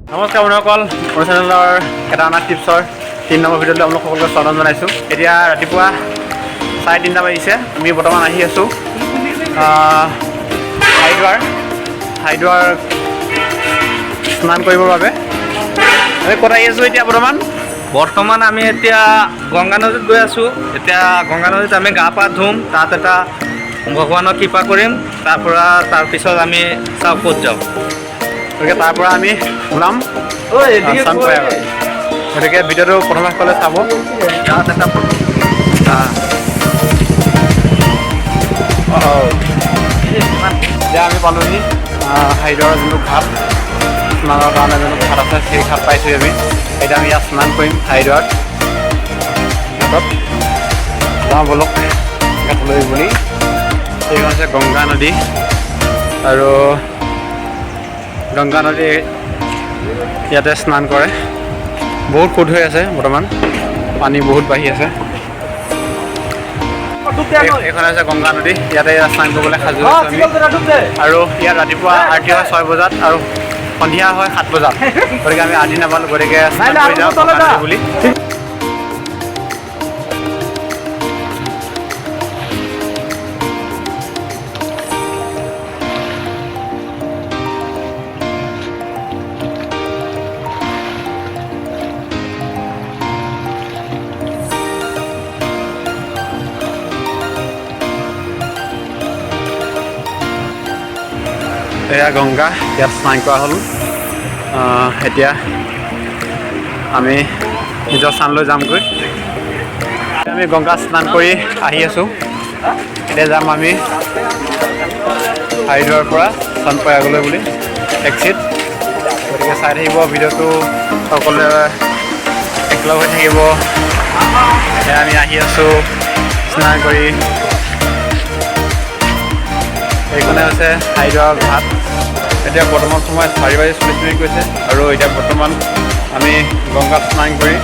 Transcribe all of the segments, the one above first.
নমস্কাৰ বন্ধুসকল, মোৰ চেনেলৰ কেদাৰনাথ টিপছৰ 3 নম্বৰ ভিডিঅ'লৈ আপোনালোক সকলোকে স্বাগতম জনাইছোঁ। এতিয়া ৰাতিপুৱা 3:30 বাজিছে। আমি বৰ্তমান আহি আছোঁ হাৰিদ্বাৰ স্নান কৰিবৰ বাবে। আমি ক'ত আহি আছোঁ এতিয়া বৰ্তমান আমি এতিয়া গংগা নদীত গৈ আছোঁ। এতিয়া গংগা নদীত আমি গা পা ধুম, তাত এটা ভগৱানৰ কৃপা কৰিম। তাৰপিছত আমি চাওঁ ক'ত যাওঁ। গতিকে তাৰ পৰা আমি ওলাম স্নান কৰাৰ বাবে। গতিকে ভিডিঅ'টো প্ৰথম শেষলৈ চাব। তাত এটা এতিয়া আমি পালোঁহি হাৰিদ্বাৰৰ যোনটো ঘাট, স্নানৰ কাৰণে যোনটো ঘাট আছে সেই ঘাট পাইছোঁ আমি। এতিয়া আমি ইয়াত স্নান কৰিম হাৰিদ্বাৰত। ঘাটত যাওঁ ব'লক ঘাটলৈ বুলি। এইখন হৈছে গংগা নদী আৰু গংগা নদী ইয়াতে স্নান কৰে। বহুত সোঁত হৈ আছে বৰ্তমান, পানী বহুত বাঢ়ি আছে। এইখন হৈছে গংগা নদী, ইয়াতে স্নান কৰিবলৈ সাজু হৈছোঁ আমি। আৰু ইয়াত ৰাতিপুৱা আৰতি হয় 6 বজাত আৰু সন্ধিয়া হয় 7 বজাত। গতিকে আমি আৰতি নাপালোঁ, গতিকে স্নান কৰি যাওঁ গংগা নদী বুলি। এয়া গংগা, ইয়াত স্নান কৰা হ'ল। এতিয়া আমি নিজৰ স্থানলৈ যামগৈ। আমি গংগা স্নান কৰি আহি আছোঁ। এতিয়া যাম আমি হাৰিদ্বাৰৰ পৰা চনপ্ৰয়াগলৈ বুলি টেক্সিত। গতিকে চাই থাকিব ভিডিঅ'টো, সকলোৱে একেলগ হৈ থাকিব। এতিয়া আমি আহি আছোঁ স্নান কৰি। এইখনে হৈছে হাৰিদ্বাৰৰ ঘাট। এতিয়া বৰ্তমান সময়ত 4:40 গৈছে আৰু এতিয়া বৰ্তমান আমি গংগাত স্নান কৰি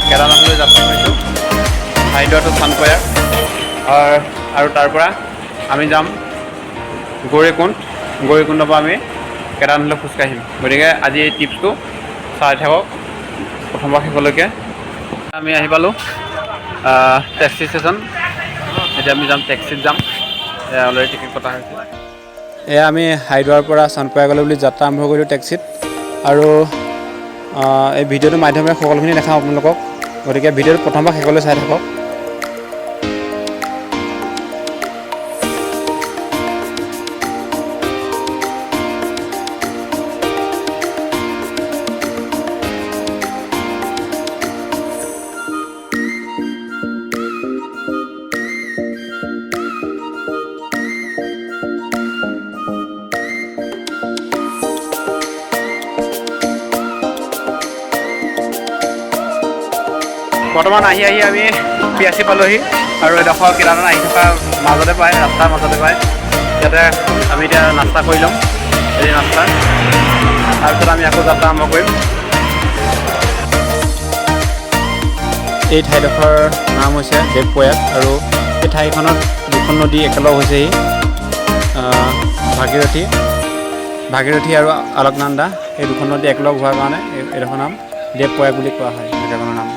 কেদাৰনাথলৈ যাত্ৰা কৰিছোঁ। হাৰিদ্বাৰটো চনপ্ৰয়াগ আৰু তাৰ পৰা আমি যাম গৌৰীকুণ্ডৰ পৰা আমি কেদাৰনাথলৈ খোজকাঢ়িম। গতিকে আজি এই টিপছটো চাই থাকক প্ৰথমৰ শেষলৈকে। আমি আহি পালোঁ টেক্সি ষ্টেচন। এতিয়া আমি যাম টেক্সিত যাম। অলৰেডি টিকেট কটা হৈছে। এয়া আমি হাৰিদ্বাৰৰ পৰা চনপ্ৰয়াগলৈ বুলি যাত্ৰা আৰম্ভ কৰিলোঁ টেক্সিত। আৰু এই ভিডিঅ'টোৰ মাধ্যমেৰে সকলোখিনি দেখাওঁ আপোনালোকক। গতিকে ভিডিঅ'টো প্ৰথম পৰা শেষলৈ চাই থাকক। বৰ্তমান আহি আমি পিয়াচি পালোহি আৰু এডোখৰ কেদাৰনাথ আহি থকা মাজতে পায়, ৰাস্তাৰ মাজতে পায়। ইয়াতে আমি এতিয়া নাস্তা কৰি ল'ম, এই নাস্তা। তাৰপিছত আমি আকৌ যাত্ৰা আৰম্ভ কৰিম। এই ঠাইডোখৰ নাম হৈছে দেৱপ্ৰয়াগ আৰু এই ঠাইখনত দুখন নদী একেলগ হৈছেহি, ভাগীৰথী আৰু আলকনন্দা। এই দুখন নদী একেলগ হোৱাৰ কাৰণে এইডোখৰ নাম দেৱপ্ৰয়াগ বুলি কোৱা হয় জেগাখনৰ নাম।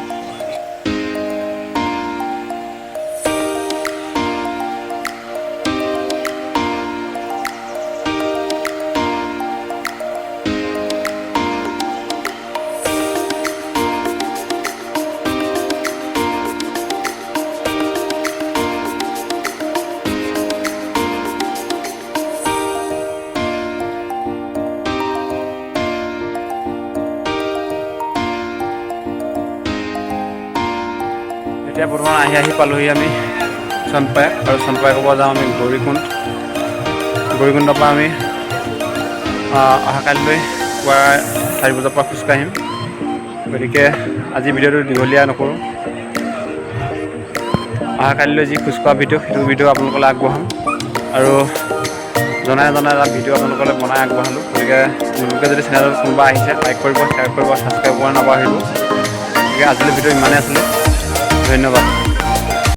এতিয়া বৰ্তমান আহি পালোহি আমি চনপ্ৰয়াগ আৰু চনপ্ৰয়াগৰ পৰা যাওঁ আমি গৌৰীকুণ্ডৰ পৰা আমি অহাকালিলৈ পুৱা 4 বজাৰ পৰা খোজকাঢ়িম। গতিকে আজি ভিডিঅ'টো দীঘলীয়া নকৰোঁ। অহাকালিলৈ যি খোজকঢ়া সেইটো ভিডিঅ' আপোনালোকলৈ আগবঢ়াম আৰু জনাই এটা ভিডিঅ' আপোনালোকলৈ বনাই আগবঢ়ালোঁ। গতিকে নতুনকৈ যদি চেনেলত কোনোবা আহিছে, লাইক কৰিব, শ্বেয়াৰ কৰিব, ছাবস্ক্ৰাইব কৰিব নাপাহৰিব। গতিকে আজিলৈ ভিডিঅ' ইমানেই আছিলে। ধন্যবাদ।